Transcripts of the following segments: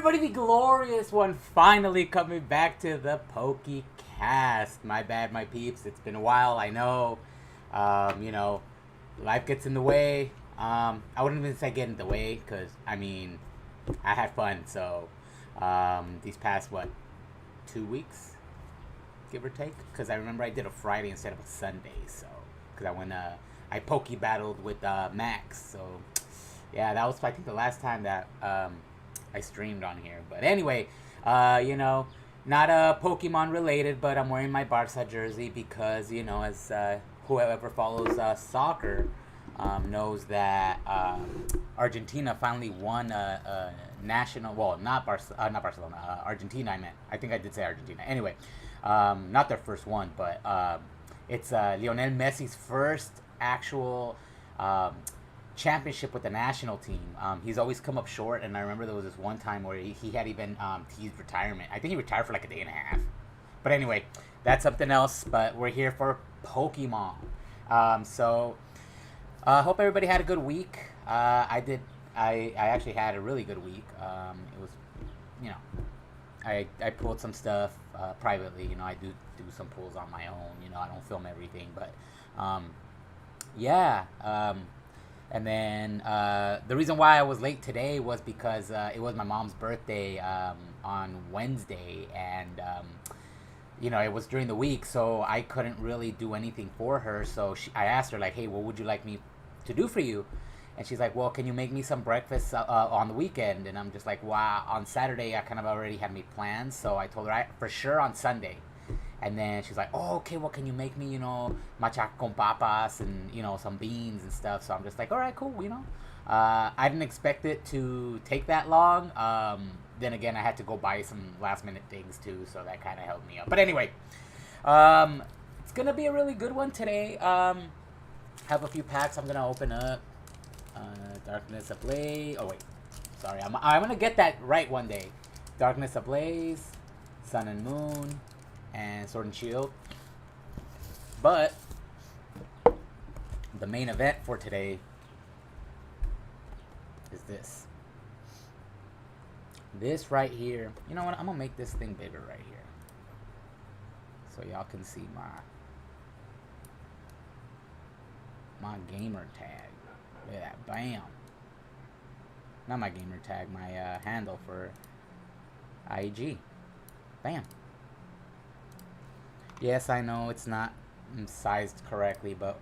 everybody, the glorious one finally coming back to the Pokecast. My bad, my peeps. It's been a while, I know. You know, life gets in the way. I wouldn't even say get in the way, because, I mean, I had fun, so, these past, 2 weeks? Give or take? Because I remember I did a Friday instead of a Sunday, so, because I Poke battled with, Max, so, yeah, that was, I think, the last time that, I streamed on here. But anyway, you know, not Pokemon related, but I'm wearing my Barca jersey because, you know, as whoever follows soccer knows that Argentina finally won a national. Well, not Barcelona. Argentina. I think I did say Argentina. Anyway, not their first one, but it's Lionel Messi's first actual championship with the national team. He's always come up short, and I remember there was this one time where he had even teased retirement. I think he retired for like a day and a half. But anyway, that's something else. But we're here for Pokemon. So I hope everybody had a good week. I did. I actually had a really good week. It was, you know, I pulled some stuff privately. You know, I do some pulls on my own. You know, I don't film everything, but yeah. And then the reason why I was late today was because it was my mom's birthday on Wednesday, and you know, it was during the week, so I couldn't really do anything for her. So I asked her, like, hey, what would you like me to do for you? And she's like, well, can you make me some breakfast on the weekend? And I'm just like, wow, on Saturday I kind of already had made plans, so I told her for sure on Sunday. And then she's like, oh, okay, well, can you make me, you know, machaca con papas and, you know, some beans and stuff? So I'm just like, all right, cool, you know. I didn't expect it to take that long. Then again, I had to go buy some last-minute things, too, so that kind of helped me out. But anyway, it's going to be a really good one today. Have a few packs I'm going to open up. Darkness Ablaze. Oh, wait. Sorry, I'm going to get that right one day. Darkness Ablaze, Sun and Moon, and Sword and Shield. But the main event for today is this. This right here. You know what? I'm gonna make this thing bigger right here, so y'all can see my gamer tag. Look at that. Bam. Not my gamer tag, my handle for IG. Bam. Yes, I know it's not sized correctly, but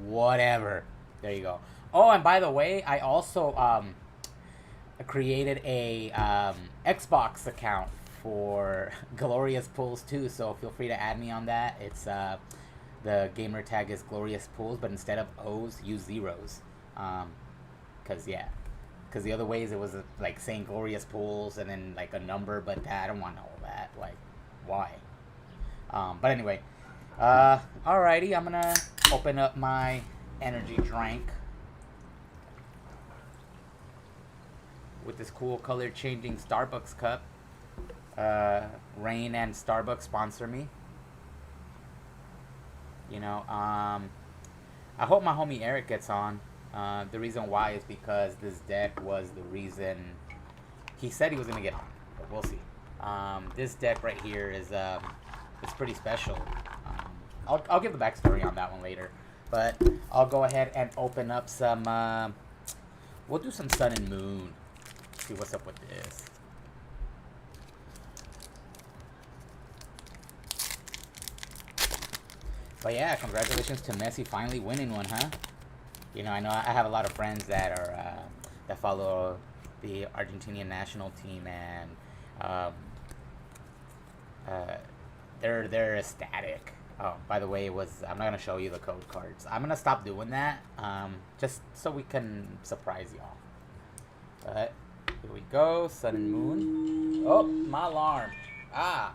whatever. There you go. Oh, and by the way, I also created a Xbox account for Glorious Pulls too, so feel free to add me on that. It's the gamer tag is Glorious Pulls, but instead of O's, use zeros. Cause the other ways it was like saying Glorious Pulls and then like a number, but I don't want all that. Like, why? But anyway, alrighty, I'm gonna open up my energy drink with this cool color changing Starbucks cup. Rain and Starbucks sponsor me. You know, I hope my homie Eric gets on. The reason why is because this deck was the reason he said he was gonna get on, but we'll see. This deck right here is it's pretty special. I'll give the backstory on that one later, but I'll go ahead and open up some. We'll do some Sun and Moon. See what's up with this. But yeah, congratulations to Messi finally winning one, huh? You know, I have a lot of friends that are that follow the Argentinian national team, and they're ecstatic. Oh, by the way, I'm not gonna show you the code cards. I'm gonna stop doing that, just so we can surprise y'all. But here we go, Sun and Moon. Oh, my alarm! Ah,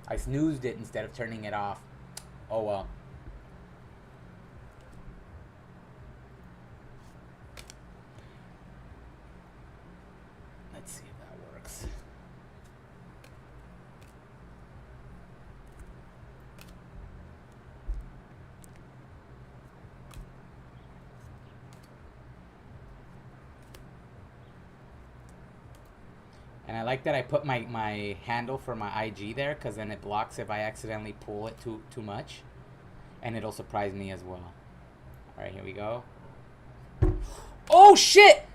I snoozed it instead of turning it off. Oh well. Let's see if that works. And I like that I put my handle for my IG there, because then it blocks if I accidentally pull it too much. And it'll surprise me as well. Alright, here we go. Oh, shit!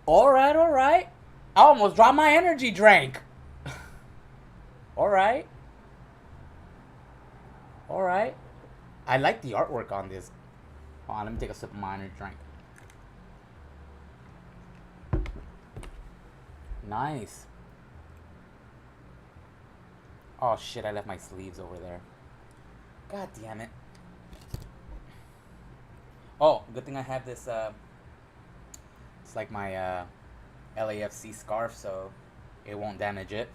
Alright, alright. I almost dropped my energy drink. Alright. Alright. I like the artwork on this. Hold on, let me take a sip of my energy drink. Nice. Oh shit, I left my sleeves over there. God damn it. Oh, good thing I have this, it's like my, LAFC scarf, so it won't damage it.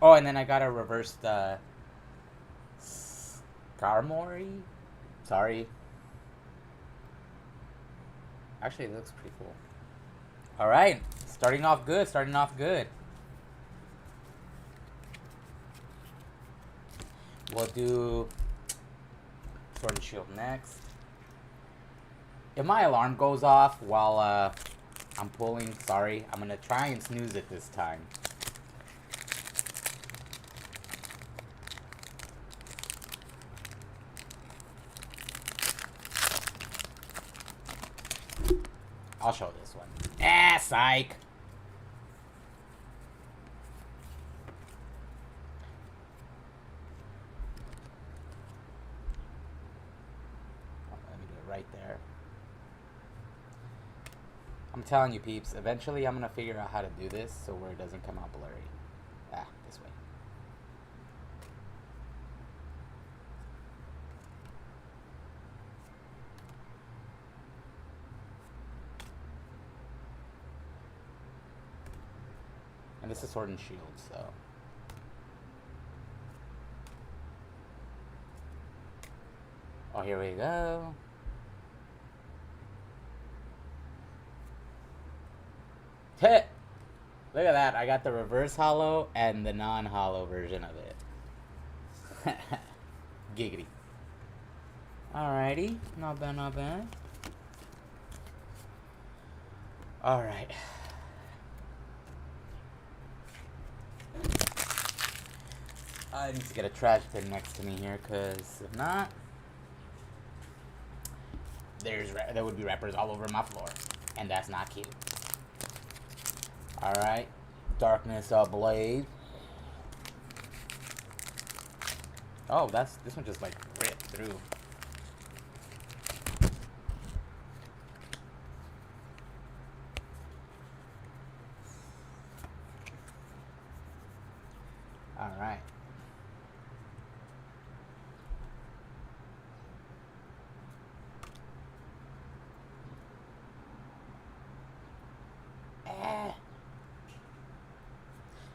Oh, and then I got a reversed, Skarmory? Sorry. Actually, it looks pretty cool. Alright, starting off good, We'll do Sword and Shield next. If my alarm goes off while I'm pulling, sorry, I'm gonna try and snooze it this time. I'll show this one. Ah, psych! Let me do it right there. I'm telling you, peeps, eventually I'm gonna figure out how to do this so where it doesn't come out blurry. Ah, this way. And this is Sword and Shield, so. Oh, here we go. Hit! Look at that. I got the reverse hollow and the non-hollow version of it. Giggity. Alrighty. Not bad, not bad. Alright. I need to get a trash bin next to me here, because if not, there would be wrappers all over my floor, and that's not cute. Alright, Darkness Ablaze. Oh, this one just like ripped through. Alright.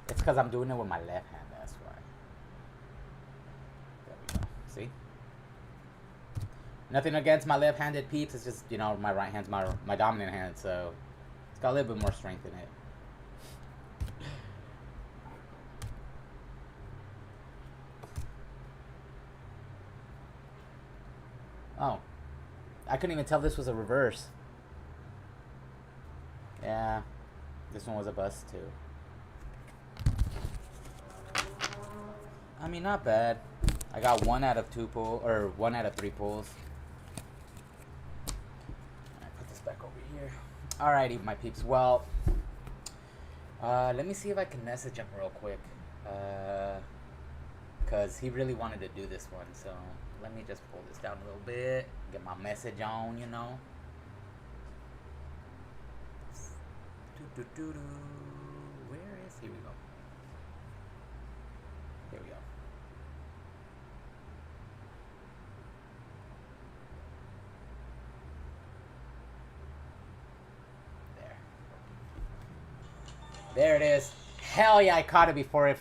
It's because I'm doing it with my left hand, that's why. There we go. See? Nothing against my left-handed peeps, it's just, you know, my right hand's my dominant hand, so it's got a little bit more strength in it. Oh. I couldn't even tell this was a reverse. Yeah. This one was a bust, too. I mean, not bad. I got 1 out of 2 pulls, or 1 out of 3 pulls. Alright, put this back over here. Alrighty, my peeps. Well, let me see if I can message him real quick. Because he really wanted to do this one, so let me just pull this down a little bit. Get my message on, you know. Where is... Here we go. Here we go. There it is. Hell yeah, I caught it before it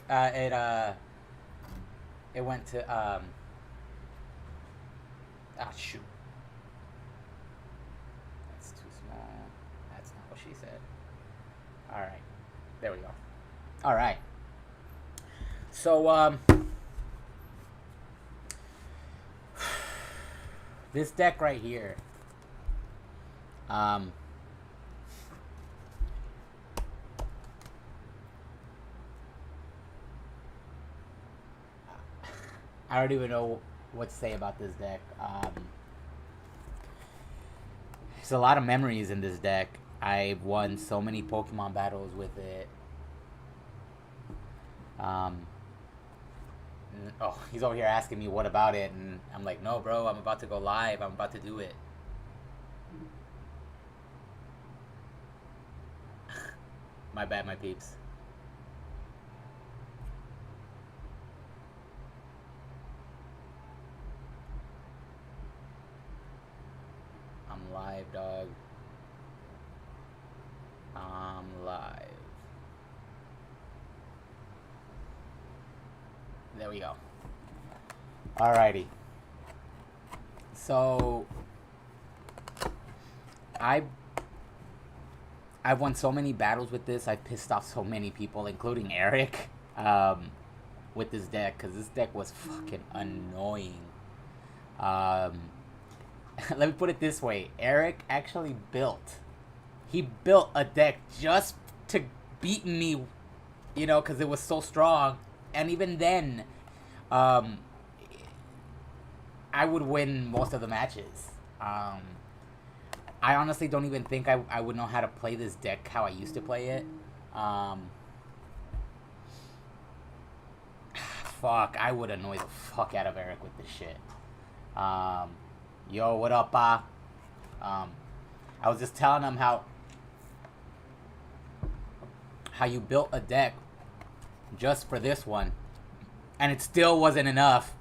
went to ah, shoot. That's too small. That's not what she said. All right. There we go. All right. So this deck right here, I don't even know what to say about this deck. There's a lot of memories in this deck. I've won so many Pokemon battles with it. Oh, he's over here asking me what about it, and I'm like, no, bro, I'm about to go live. I'm about to do it. My bad, my peeps. I'm live, dog. I'm live. There we go. Alrighty. So I've won so many battles with this. I pissed off so many people, including Eric, with this deck, because this deck was fucking annoying. Let me put it this way. Eric actually he built a deck just to beat me, you know, because it was so strong. And even then, I would win most of the matches. I honestly don't even think I would know how to play this deck how I used to play it. Fuck, I would annoy the fuck out of Eric with this shit. Yo, what up, I was just telling him how you built a deck just for this one, and it still wasn't enough.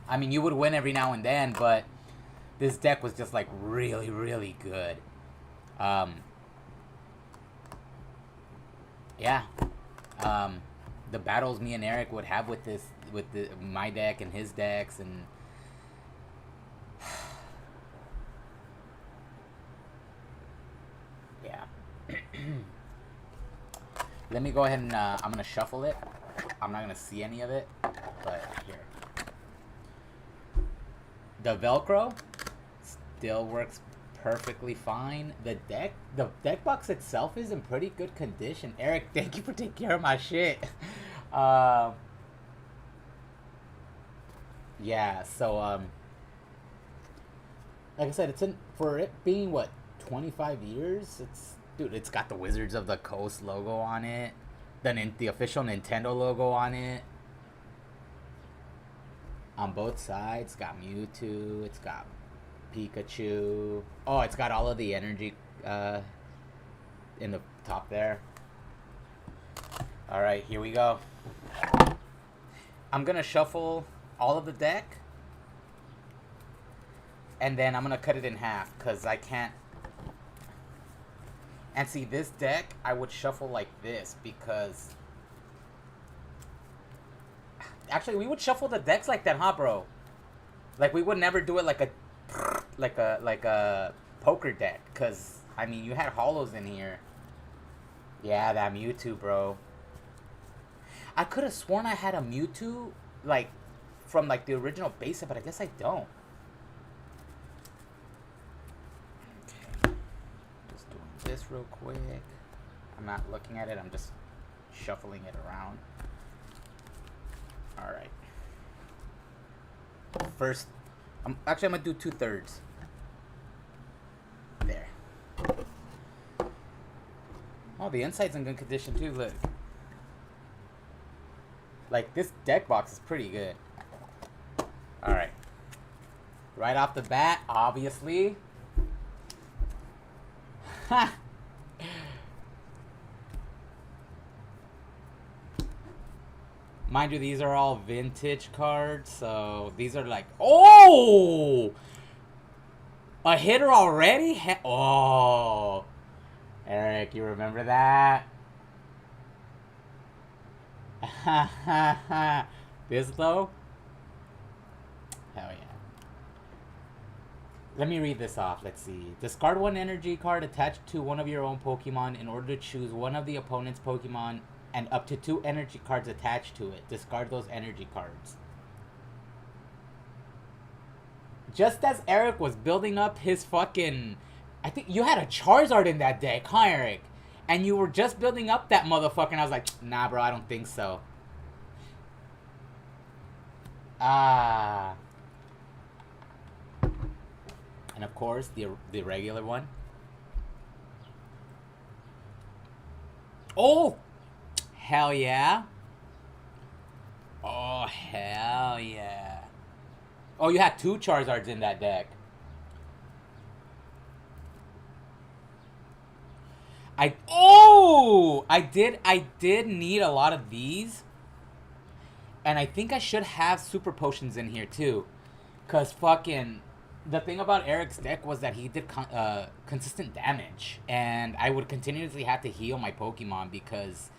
I mean, you would win every now and then, but this deck was just like really, really good. Yeah. The battles me and Eric would have with my deck and his decks, and yeah. Let me go ahead and I'm gonna shuffle it. I'm not gonna see any of it, but here. The Velcro still works perfectly fine. The deck box itself is in pretty good condition. Eric, thank you for taking care of my shit. Yeah, so like I said, for it being what, 25 years. It's got the Wizards of the Coast logo on it, the official Nintendo logo on it. On both sides, it's got Mewtwo, it's got Pikachu. Oh, it's got all of the energy in the top there. Alright, here we go. I'm gonna shuffle all of the deck, and then I'm gonna cut it in half, because I can't. And see, this deck, I would shuffle like this, because actually, we would shuffle the decks like that, huh, bro? Like, we would never do it like a poker deck, because I mean, you had holos in here. Yeah, that Mewtwo, bro. I could have sworn I had a Mewtwo, like, from like the original base set, but I guess I don't. Okay, just doing this real quick. I'm not looking at it, I'm just shuffling it around. Alright. First, I'm gonna do 2/3. There. Oh, the inside's in good condition too, look. Like, this deck box is pretty good. Alright. Right off the bat, obviously. Ha! Mind you, these are all vintage cards, so these are like... Oh! A hitter already? Oh! Eric, you remember that? This though? Hell yeah. Let me read this off. Let's see. Discard one energy card attached to one of your own Pokemon in order to choose one of the opponent's Pokemon and up to 2 energy cards attached to it. Discard those energy cards. Just as Eric was building up his fucking... I think you had a Charizard in that deck, huh, Eric? And you were just building up that motherfucker, and I was like, nah, bro, I don't think so. Ah. And of course, the regular one. Oh! Hell yeah. Oh, hell yeah. Oh, you had 2 Charizards in that deck. I did need a lot of these. And I think I should have super potions in here too. Cause fucking the thing about Eric's deck was that he did consistent damage, and I would continuously have to heal my Pokemon because,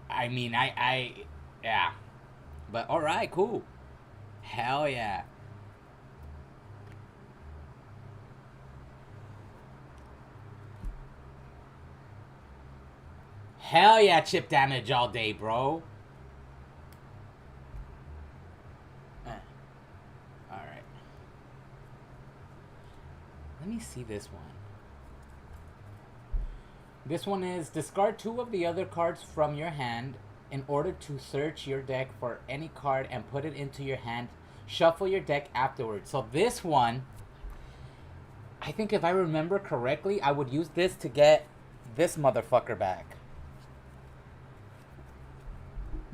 I mean, yeah. But all right, cool. Hell yeah. Hell yeah, chip damage all day, bro. Alright. Let me see this one. This one is discard 2 of the other cards from your hand in order to search your deck for any card and put it into your hand. Shuffle your deck afterwards. So this one, I think if I remember correctly, I would use this to get this motherfucker back.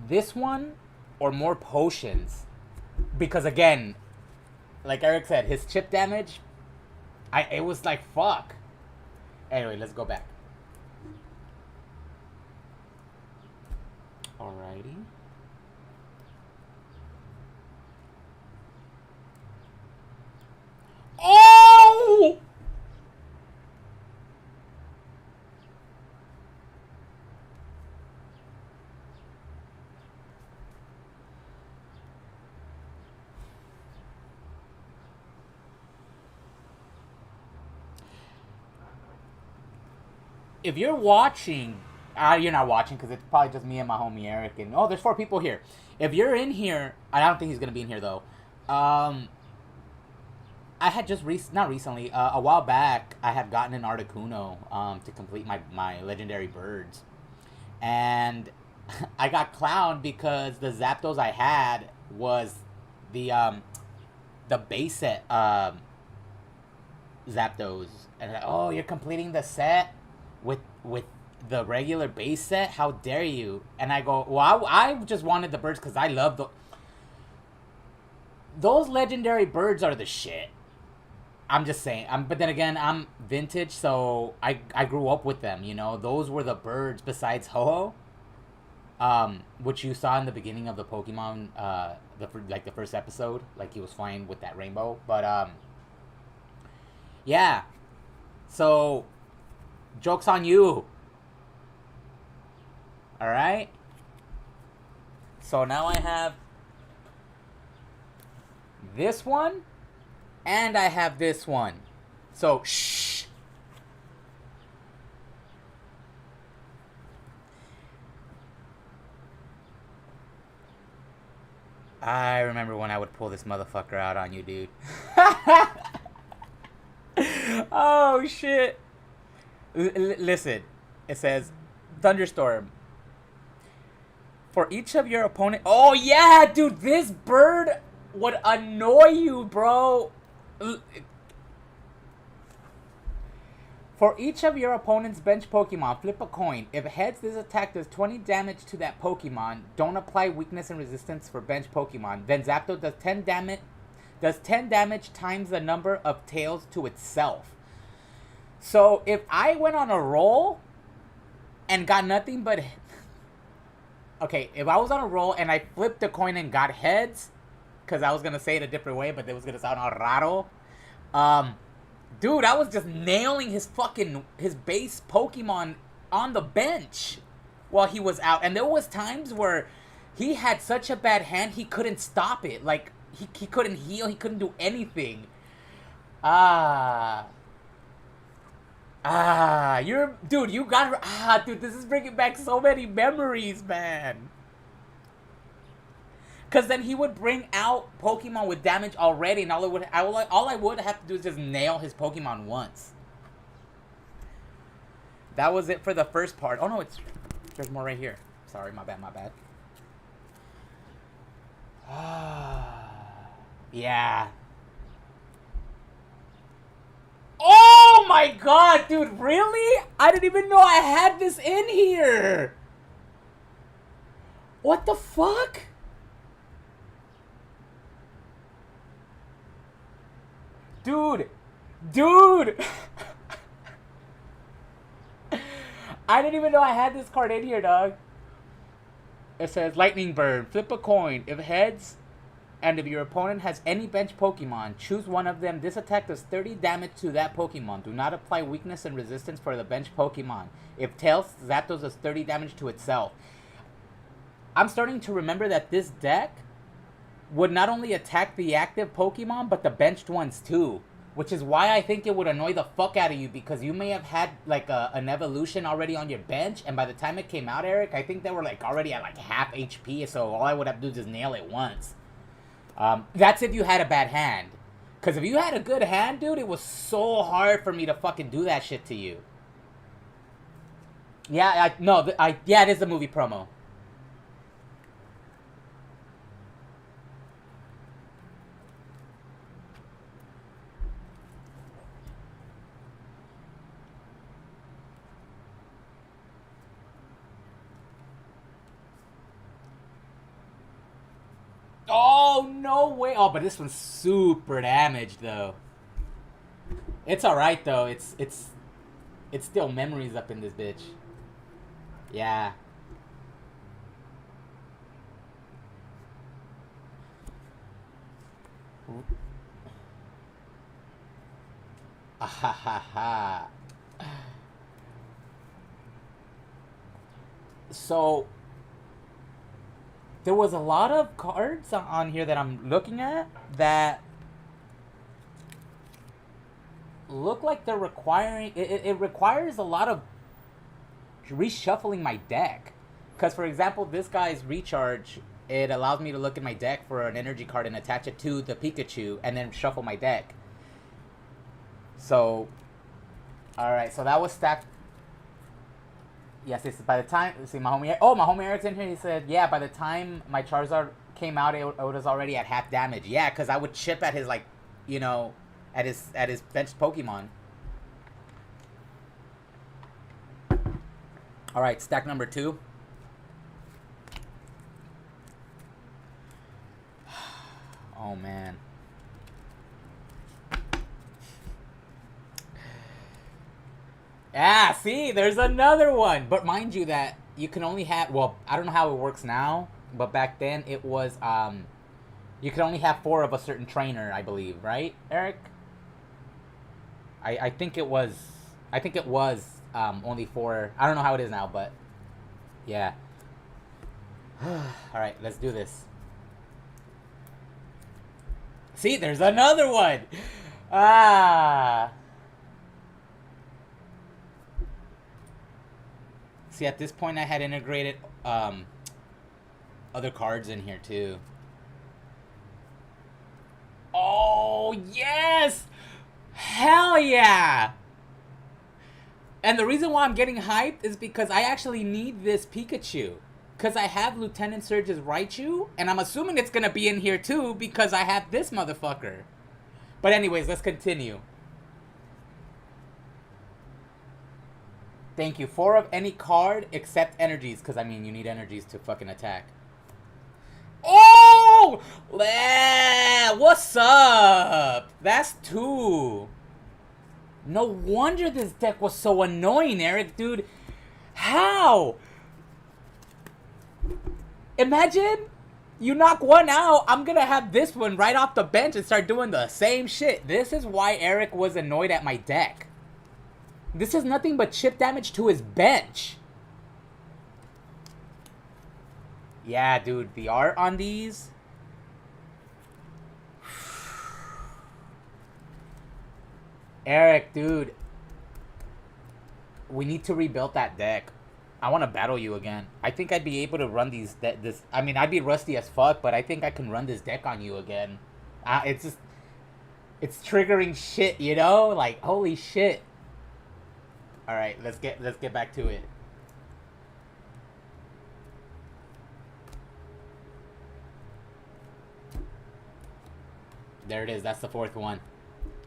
This one or more potions. Because again, like Eric said, his chip damage, it was like fuck. Anyway, let's go back. Alrighty. Oh! If you're watching, you're not watching because it's probably just me and my homie Eric. And oh, there's 4 people here. If you're in here, I don't think he's gonna be in here though. I had just not recently, a while back, I had gotten an Articuno to complete my legendary birds, and I got clowned because the Zapdos I had was the base set Zapdos, and like, oh, you're completing the set with the regular base set? How dare you? And I go, well, I just wanted the birds because I love those legendary birds are the shit. I'm just saying. But then again, I'm vintage, so I grew up with them. You know, those were the birds besides Ho-Oh, which you saw in the beginning of the Pokemon, the first episode, like he was flying with that rainbow. But yeah. So, joke's on you. All right. So now I have this one. And I have this one. So, shh. I remember when I would pull this motherfucker out on you, dude. Oh, shit. Listen. It says, Thunderstorm. For each of your opponent... Oh, yeah, dude. This bird would annoy you, bro. For each of your opponent's bench Pokemon, flip a coin. If heads, this attack does 20 damage to that Pokemon. Don't apply weakness and resistance for bench Pokemon. Then Zapdos does 10 damage times the number of tails to itself. So if I went on a roll and got nothing but... Okay, if I was on a roll and I flipped the coin and got heads... Because I was going to say it a different way, but it was going to sound all raro. Dude, I was just nailing his base Pokemon on the bench while he was out. And there was times where he had such a bad hand, he couldn't stop it. Like, he couldn't heal, he couldn't do anything. Dude, you got... dude, this is bringing back so many memories, man. Because then he would bring out Pokemon with damage already, and all I would have to do is just nail his Pokemon once. That was it for the first part. Oh no, there's more right here. Sorry, my bad. Yeah. Oh my god, dude, really? I didn't even know I had this in here. What the fuck? Dude. Dude. I didn't even know I had this card in here, dog. It says Lightning Bird. Flip a coin. If heads, and if your opponent has any bench Pokemon, choose one of them. This attack does 30 damage to that Pokemon. Do not apply weakness and resistance for the bench Pokemon. If tails, Zapdos does 30 damage to itself. I'm starting to remember that this deck would not only attack the active Pokemon, but the benched ones too. Which is why I think it would annoy the fuck out of you, because you may have had like an evolution already on your bench, and by the time it came out, Eric, I think they were like already at like half HP, so all I would have to do is just nail it once. That's if you had a bad hand. Because if you had a good hand, dude, it was so hard for me to fucking do that shit to you. Yeah, yeah, it is the movie promo. Oh, no way. Oh, but this one's super damaged, though. It's alright, though. It's still memories up in this bitch. Yeah. Ahahaha. So there was a lot of cards on here that I'm looking at that look like they're requiring... It requires a lot of reshuffling my deck. Because, for example, this guy's Recharge, it allows me to look at my deck for an energy card and attach it to the Pikachu and then shuffle my deck. So, alright, so that was stacked. Yes, it's by the time... See, my homie Eric's in here. He said, yeah, by the time my Charizard came out, it was already at half damage. Yeah, because I would chip at his, like, you know, at his benched Pokemon. Alright, stack number 2. Oh, man. Yeah, see, there's another one. But mind you that you can only have... Well, I don't know how it works now. But back then, it was... you could only have 4 of a certain trainer, I believe. Right, Eric? I think it was... I think it was only 4. I don't know how it is now, but... Yeah. Alright, let's do this. See, there's another one! Ah... See, at this point, I had integrated other cards in here, too. Oh, yes! Hell yeah! And the reason why I'm getting hyped is because I actually need this Pikachu. Because I have Lieutenant Surge's Raichu, and I'm assuming it's going to be in here, too, because I have this motherfucker. But anyways, let's continue. Thank you. 4 of any card except energies. Because, I mean, you need energies to fucking attack. Oh! What's up? That's 2. No wonder this deck was so annoying, Eric, dude. How? Imagine you knock one out. I'm going to have this one right off the bench and start doing the same shit. This is why Eric was annoyed at my deck. This is nothing but chip damage to his bench. Yeah, dude, the art on these. Eric, dude. We need to rebuild that deck. I want to battle you again. I think I'd be able to run these... I mean, I'd be rusty as fuck, but I think I can run this deck on you again. It's just... It's triggering shit, you know? Like, holy shit. Alright, let's get back to it. There it is. That's the fourth one.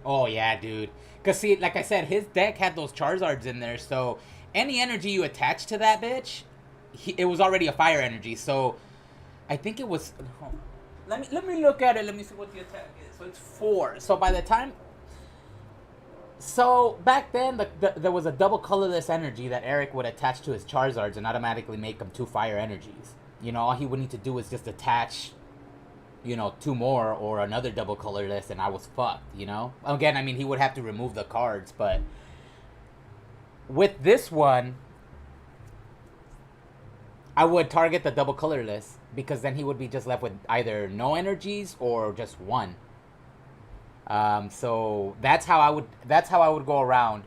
Oh, yeah, dude. Because, see, like I said, his deck had those Charizards in there, so any energy you attach to that bitch, it was already a fire energy, so I think it was... Let me look at it. Let me see what the attack is. So it's 4. So by the time... So back then, there was a double colorless energy that Eric would attach to his Charizards and automatically make them 2 fire energies. You know, all he would need to do is just attach, you know, 2 more or another double colorless, and I was fucked, you know? Again, I mean, he would have to remove the cards, but with this one, I would target the double colorless because then he would be just left with either no energies or just 1. So that's how I would go around.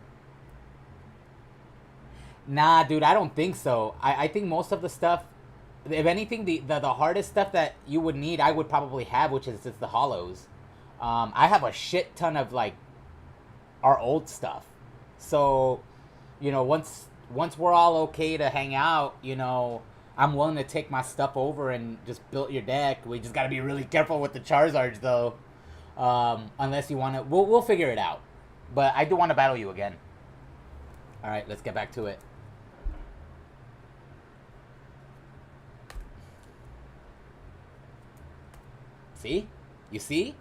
Nah, dude, I don't think so. I think most of the stuff, if anything, the hardest stuff that you would need, I would probably have, which is just the hollows. I have a shit ton of, like, our old stuff. So, you know, once we're all okay to hang out, you know, I'm willing to take my stuff over and just build your deck. We just gotta be really careful with the Charizards, though. Unless you want to... We'll figure it out. But I do want to battle you again. Alright, let's get back to it. See? You see?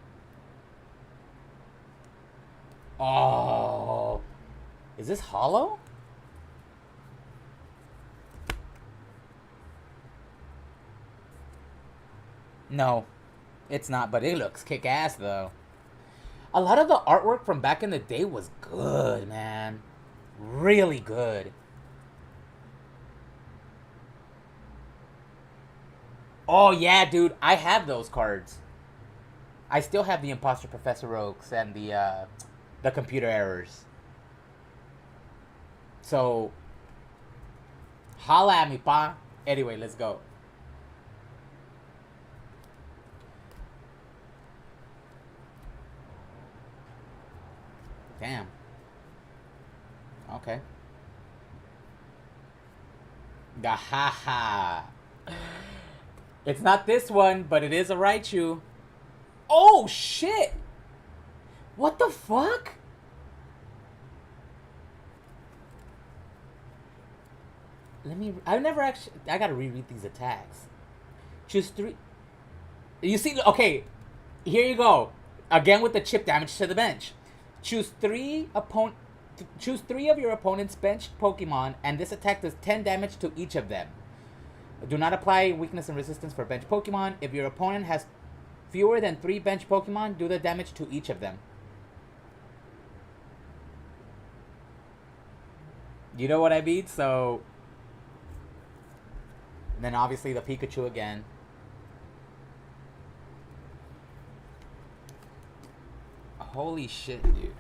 Oh. Is this hollow? No. It's not, but it looks kick-ass, though. A lot of the artwork from back in the day was good, man. Really good. Oh, yeah, dude. I have those cards. I still have the Imposter Professor Oaks and the computer errors. So, holla at me, pa. Anyway, let's go. Damn. Okay. Gahaha. It's not this one, but it is a Raichu. Oh, shit! What the fuck? I've never actually... I gotta reread these attacks. Choose 3... You see... Okay. Here you go. Again with the chip damage to the bench. Choose 3 of your opponent's benched Pokemon, and this attack does 10 damage to each of them. Do not apply weakness and resistance for bench Pokemon. If your opponent has fewer than 3 bench Pokemon, do the damage to each of them. You know what I mean? So... And then obviously the Pikachu again. Holy shit, dude.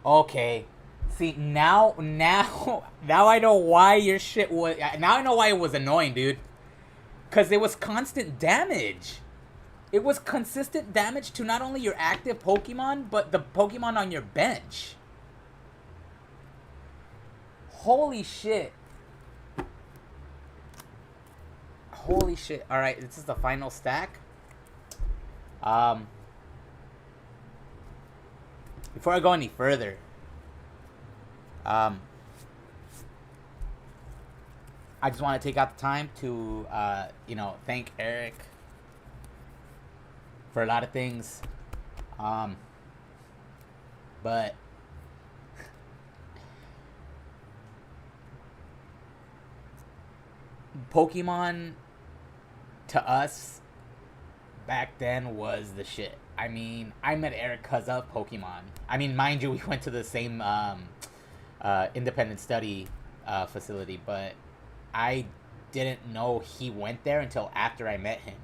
Okay. See, now I know why your shit was... Now I know why it was annoying, dude. Because it was constant damage. It was consistent damage to not only your active Pokemon, but the Pokemon on your bench. Holy shit. Holy shit. Alright, this is the final stack. Before I go any further, I just want to take out the time to, you know, thank Eric for a lot of things. But Pokemon to us back then was the shit. I mean, I met Eric because of Pokemon. I mean, mind you, we went to the same independent study facility, but I didn't know he went there until after I met him.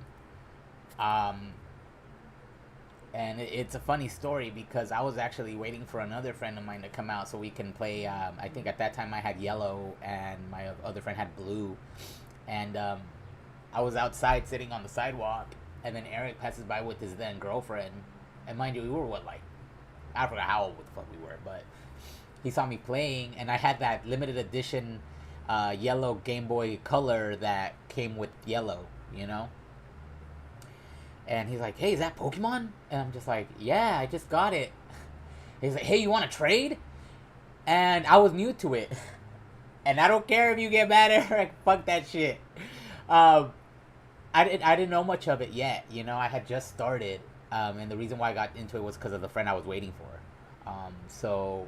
And it's a funny story because I was actually waiting for another friend of mine to come out so we can play. I think at that time I had yellow and my other friend had blue. And I was outside sitting on the sidewalk, and then Eric passes by with his then girlfriend. And mind you, we were what, like, I forgot how old the fuck we were, but he saw me playing, and I had that limited edition yellow Game Boy Color that came with yellow, you know? And he's like, hey, is that Pokemon? And I'm just like, yeah, I just got it. He's like, hey, you want to trade? And I was new to it. And I don't care if you get mad at Eric. Fuck that shit. I didn't know much of it yet. You know, I had just started. And the reason why I got into it was because of the friend I was waiting for. So...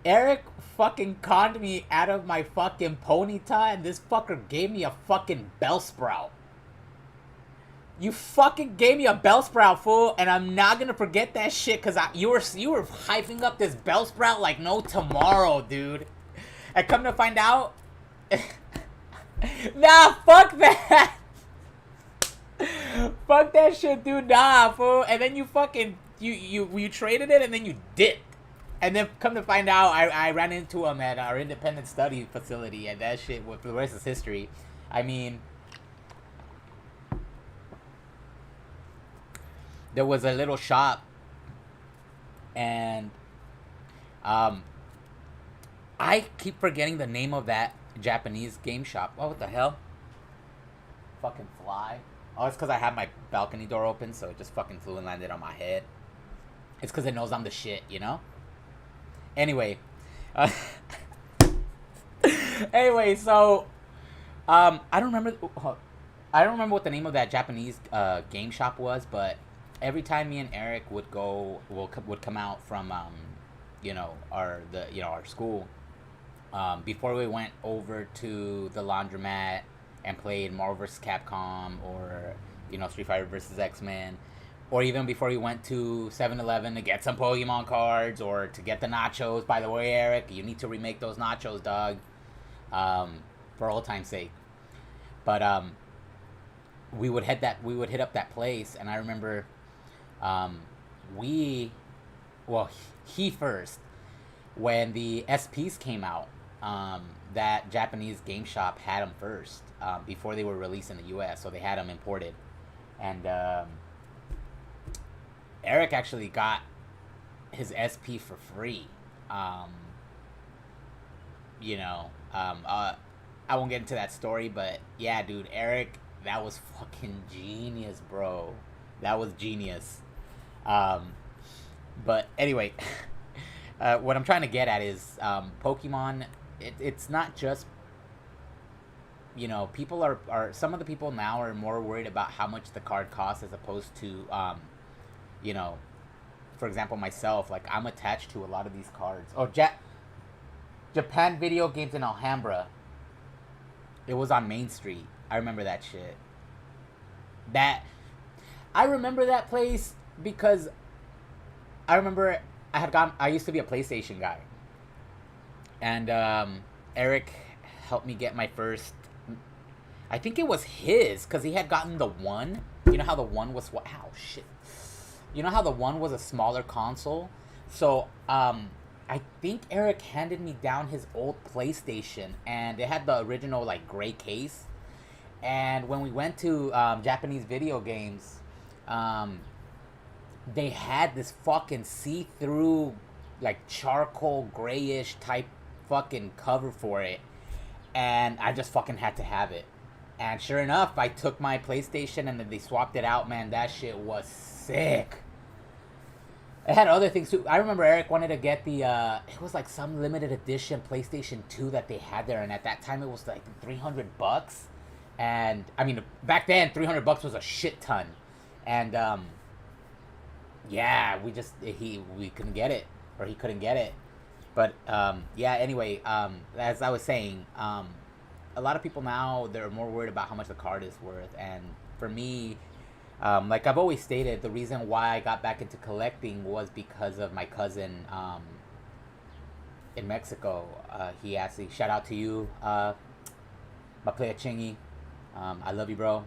Eric fucking conned me out of my fucking Ponyta, and this fucker gave me a fucking Bellsprout. You fucking gave me a Bellsprout, fool, and I'm not gonna forget that shit, cause you were hyping up this Bellsprout like no tomorrow, dude. And come to find out, nah, fuck that. Fuck that shit, dude. Nah, fool. And then you fucking you traded it, and then you dipped. And then come to find out, I ran into him at our independent study facility, and that shit, for the rest is history. I mean, there was a little shop, and I keep forgetting the name of that Japanese game shop. Oh, what the hell? Fucking fly. Oh, it's because I had my balcony door open, so it just fucking flew and landed on my head. It's because it knows I'm the shit, you know? Anyway, so I don't remember what the name of that Japanese game shop was, but every time me and Eric would come out from our school, before we went over to the laundromat and played Marvel vs. Capcom or Street Fighter vs. X-Men. Or even before we went to 7-Eleven to get some Pokemon cards or to get the nachos. By the way, Eric, you need to remake those nachos, dog. For old time's sake. But we would hit up that place, and I remember he first, when the SPs came out, that Japanese game shop had them first before they were released in the US, so they had them imported. And Eric actually got his SP for free. I won't get into that story, but yeah, dude, Eric, that was fucking genius, bro. That was genius. But anyway, what I'm trying to get at is Pokemon, it's not just, people are some of the people now are more worried about how much the card costs as opposed to for example, myself, like, I'm attached to a lot of these cards. Oh, Japan Video Games in Alhambra. It was on Main Street. I remember that shit. I remember that place because I remember I used to be a PlayStation guy. And Eric helped me get my first, I think it was his, because he had gotten the One. You know how the One was, ow, shit. You know how the One was a smaller console? So, I think Eric handed me down his old PlayStation, and it had the original, like, gray case. And when we went to Japanese video games, they had this fucking see-through, like, charcoal grayish type fucking cover for it. And I just fucking had to have it. And sure enough, I took my PlayStation and then they swapped it out, man. That shit was sick. It had other things too. I remember Eric wanted to get the, it was like some limited edition PlayStation 2 that they had there. And at that time, it was like $300. And, I mean, back then, $300 was a shit ton. And, yeah, we couldn't get it. Or he couldn't get it. But, yeah, anyway, as I was saying, a lot of people now, they're more worried about how much the card is worth. And for me, like I've always stated, the reason why I got back into collecting was because of my cousin in Mexico. He actually, shout out to you, my player Chingy. I love you, bro.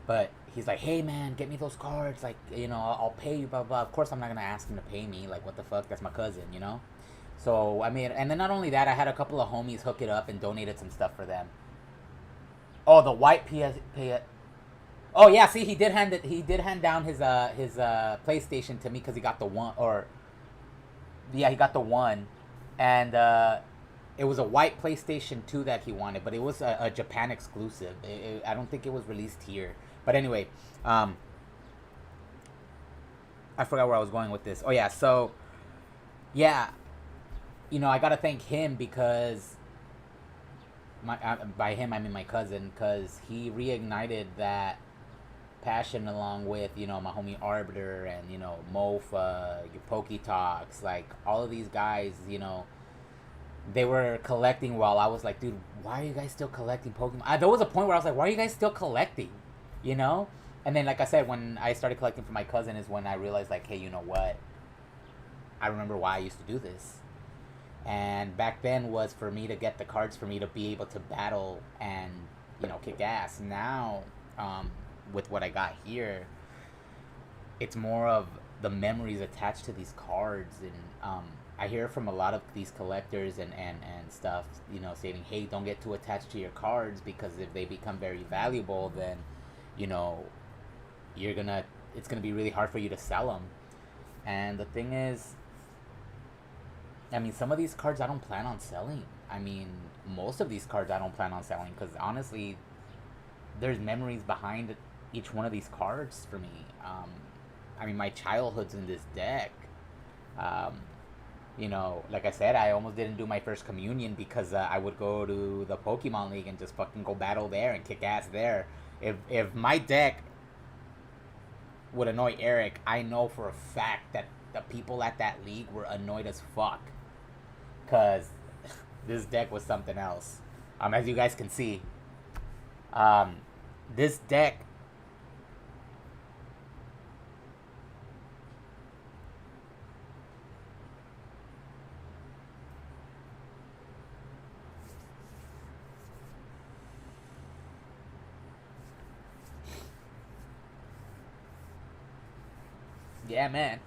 But he's like, hey, man, get me those cards. Like, I'll pay you, blah, blah. Of course, I'm not going to ask him to pay me. Like, what the fuck? That's my cousin, So, I mean, and then not only that, I had a couple of homies hook it up and donated some stuff for them. Oh, the white Oh, yeah, see, he did hand down his PlayStation to me because he got the One, he got the One. And it was a white PlayStation 2 that he wanted, but it was a Japan exclusive. I don't think it was released here. But anyway, I forgot where I was going with this. Oh yeah, so yeah, you know, I gotta thank him because by him I mean my cousin, because he reignited that passion along with, you know, my homie Arbiter and, you know, Mofa, your Poke Talks, like all of these guys, you know, they were collecting while I was like, dude, why are you guys still collecting Pokemon? There was a point where I was like, why are you guys still collecting? You know? And then, like I said, when I started collecting for my cousin is when I realized, like, hey, you know what? I remember why I used to do this. And back then was for me to get the cards for me to be able to battle and, you know, kick ass. Now, with what I got here, it's more of the memories attached to these cards. And I hear from a lot of these collectors and stuff, you know, saying, hey, don't get too attached to your cards, because if they become very valuable, then, you know, it's gonna be really hard for you to sell them. And the thing is, I mean, some of these cards I don't plan on selling. I mean, most of these cards I don't plan on selling, because honestly, there's memories behind each one of these cards for me. I mean, my childhood's in this deck. You know, like I said, I almost didn't do my first communion because I would go to the Pokemon League and just fucking go battle there and kick ass there. If my deck would annoy Eric, I know for a fact that the people at that league were annoyed as fuck. Because this deck was something else. As you guys can see. This deck... Yeah, man.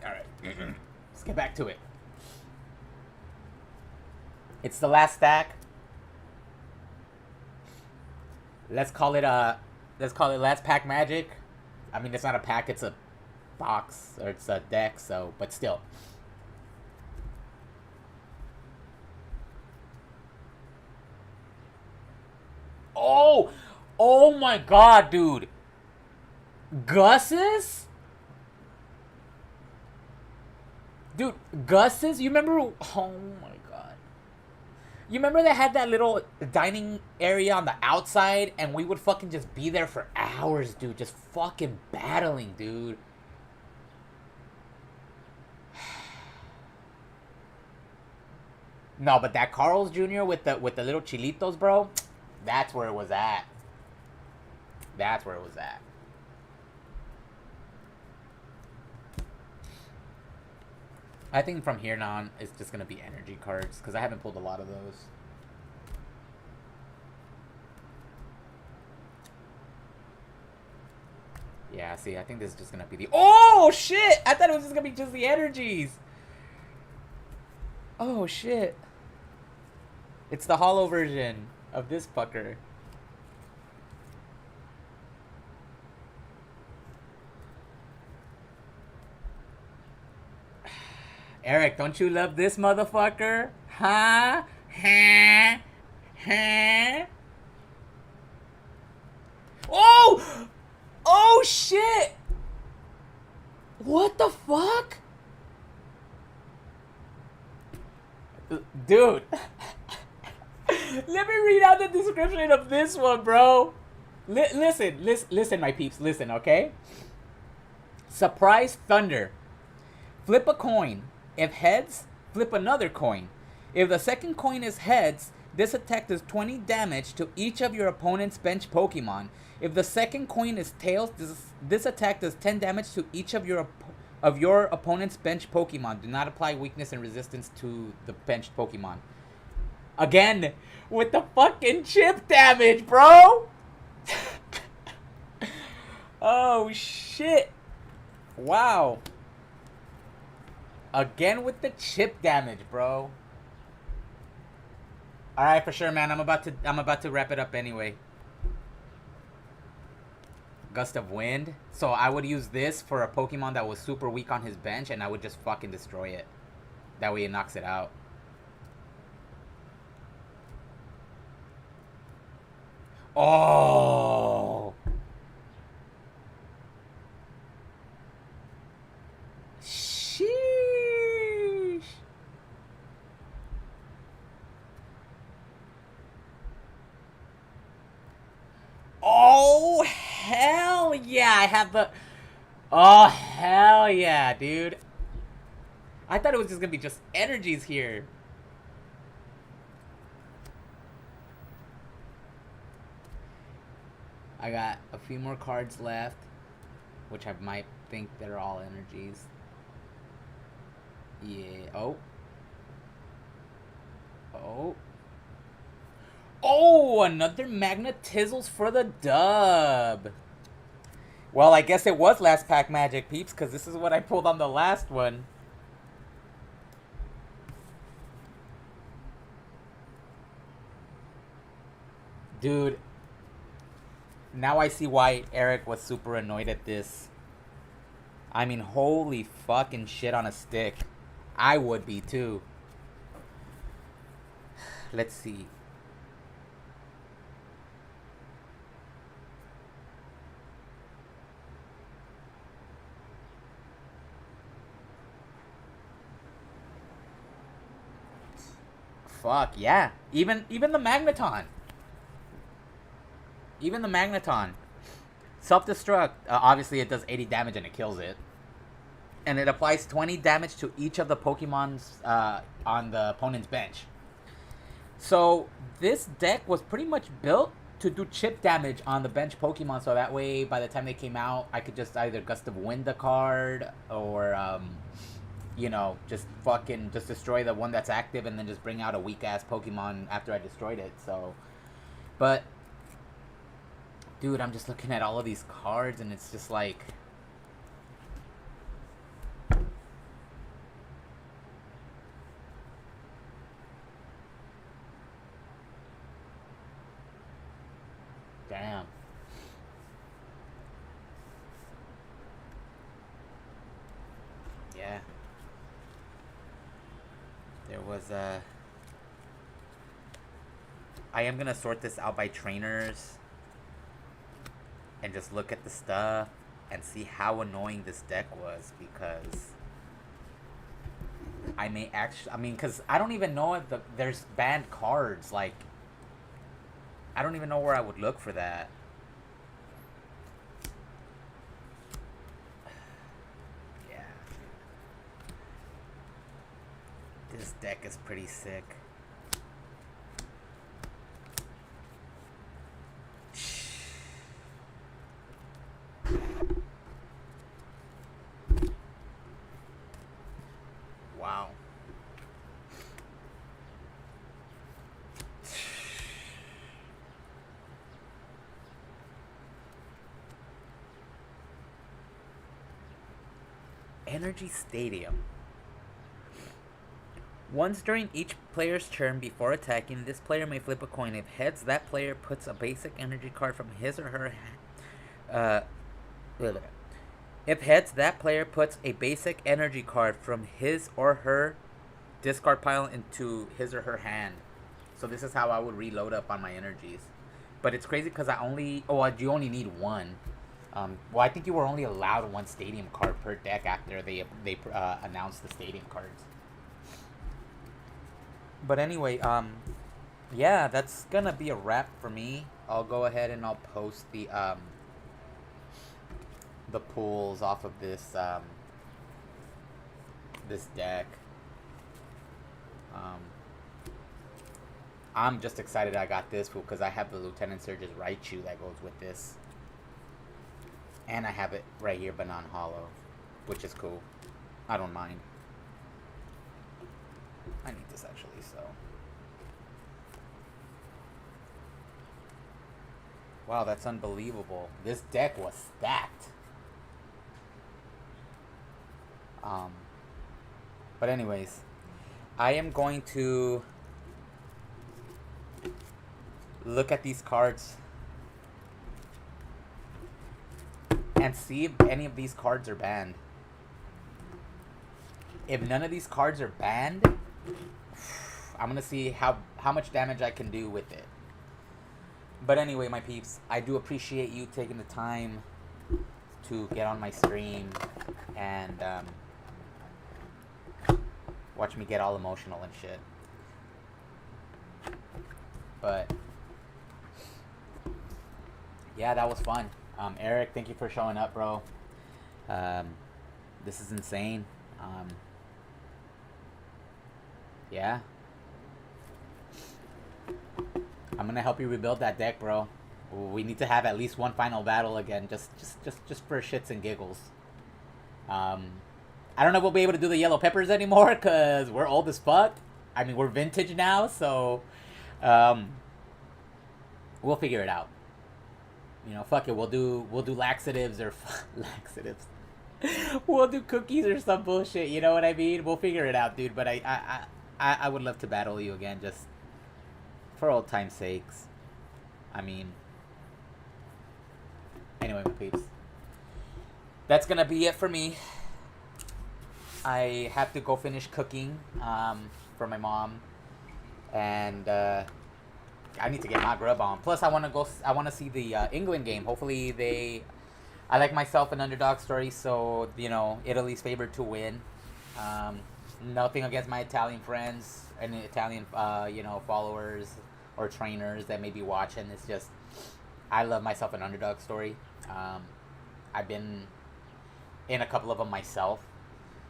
Alright. Let's get back to it. It's the last stack. Let's call it last pack magic. I mean, it's not a pack, it's a box, or it's a deck, so, but still. Oh my god, dude. Gus's? Dude, Gus's? You remember? Oh my god. You remember they had that little dining area on the outside, and we would fucking just be there for hours, dude. Just fucking battling, dude. No, but that Carl's Jr. with the little chilitos, bro. That's where it was at. That's where it was at. I think from here on, it's just going to be energy cards, because I haven't pulled a lot of those. Yeah, see, I think this is just going to be the... Oh, shit! I thought it was just going to be just the energies. Oh, shit. It's the holo version of this fucker. Eric, don't you love this motherfucker? Huh? Huh? Huh? Oh! Oh, shit! What the fuck? Dude. Let me read out the description of this one, bro. Listen, my peeps. Listen, okay? Surprise Thunder. Flip a coin. If heads, flip another coin. If the second coin is heads, this attack does 20 damage to each of your opponent's bench Pokemon. If the second coin is tails, this attack does 10 damage to each of your opponent's bench Pokemon. Do not apply weakness and resistance to the benched Pokemon. Again, with the fucking chip damage, bro! Oh, shit. Wow. Again with the chip damage, bro. Alright, for sure, man. I'm about to wrap it up anyway. Gust of Wind. So I would use this for a Pokemon that was super weak on his bench, and I would just fucking destroy it. That way it knocks it out. Oh! Sheesh! Oh, hell yeah! I have the... Oh, hell yeah, dude. I thought it was just gonna be just energies here. I got a few more cards left, which I might think they're all energies. Yeah. Oh. Oh. Oh, another Magnetizzles for the dub. Well, I guess it was last pack magic, peeps, because this is what I pulled on the last one. Dude, now I see why Eric was super annoyed at this. I mean, holy fucking shit on a stick. I would be too. Let's see. Fuck, yeah. Even the Magneton. Even the Magneton. Self-destruct. Obviously, it does 80 damage and it kills it. And it applies 20 damage to each of the Pokemons on the opponent's bench. So, this deck was pretty much built to do chip damage on the bench Pokemon. So that way, by the time they came out, I could just either Gust of Wind the card or... you know, just destroy the one that's active and then just bring out a weak-ass Pokemon after I destroyed it, so... But, dude, I'm just looking at all of these cards and it's just like... Damn. Yeah. There was I am gonna sort this out by trainers and just look at the stuff and see how annoying this deck was, because I may actually... I mean, because I don't even know if there's banned cards. Like, I don't even know where I would look for that. This deck is pretty sick. Wow. Energy Stadium. Once during each player's turn before attacking, this player may flip a coin. If heads, that player puts a basic energy card from his or her if heads, that player puts a basic energy card from his or her discard pile into his or her hand. So this is how I would reload up on my energies. But it's crazy because you only need one. Well, I think you were only allowed one stadium card per deck after they announced the stadium cards. But anyway, yeah, that's gonna be a wrap for me. I'll go ahead and I'll post the pulls off of this this deck. I'm just excited I got this because I have the Lieutenant Surge's Raichu that goes with this. And I have it right here, but non-hollow, which is cool. I don't mind. I need this actually, so. Wow, that's unbelievable. This deck was stacked. But anyways, I am going to look at these cards and see if any of these cards are banned. If none of these cards are banned, I'm gonna see how much damage I can do with it. But anyway, my peeps, I do appreciate you taking the time to get on my stream and watch me get all emotional and shit. But yeah, that was fun. Eric, thank you for showing up, bro. This is insane. Yeah. I'm gonna help you rebuild that deck, bro. We need to have at least one final battle again, just for shits and giggles. I don't know if we'll be able to do the yellow peppers anymore, cause we're old as fuck. I mean, we're vintage now, so we'll figure it out. You know, fuck it. We'll do laxatives or laxatives. We'll do cookies or some bullshit. You know what I mean? We'll figure it out, dude. But I would love to battle you again, just for old time's sakes. I mean, anyway, my peeps, that's gonna be it for me. I have to go finish cooking for my mom, and I need to get my grub on. Plus, I want to see the England game. Hopefully I like myself an underdog story, so you know Italy's favored to win. Nothing against my Italian friends and Italian followers or trainers that may be watching. It's just I love myself an underdog story. I've been in a couple of them myself,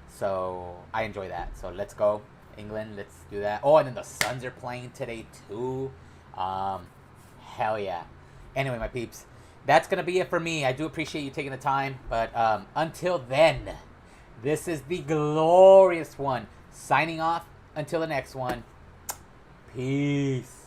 so I enjoy that. So let's go England. Let's do that. Oh, and then the Suns are playing today too. Hell yeah. Anyway, my peeps, that's gonna be it for me. I do appreciate you taking the time, but until then, this is the glorious one signing off. Until the next one, peace.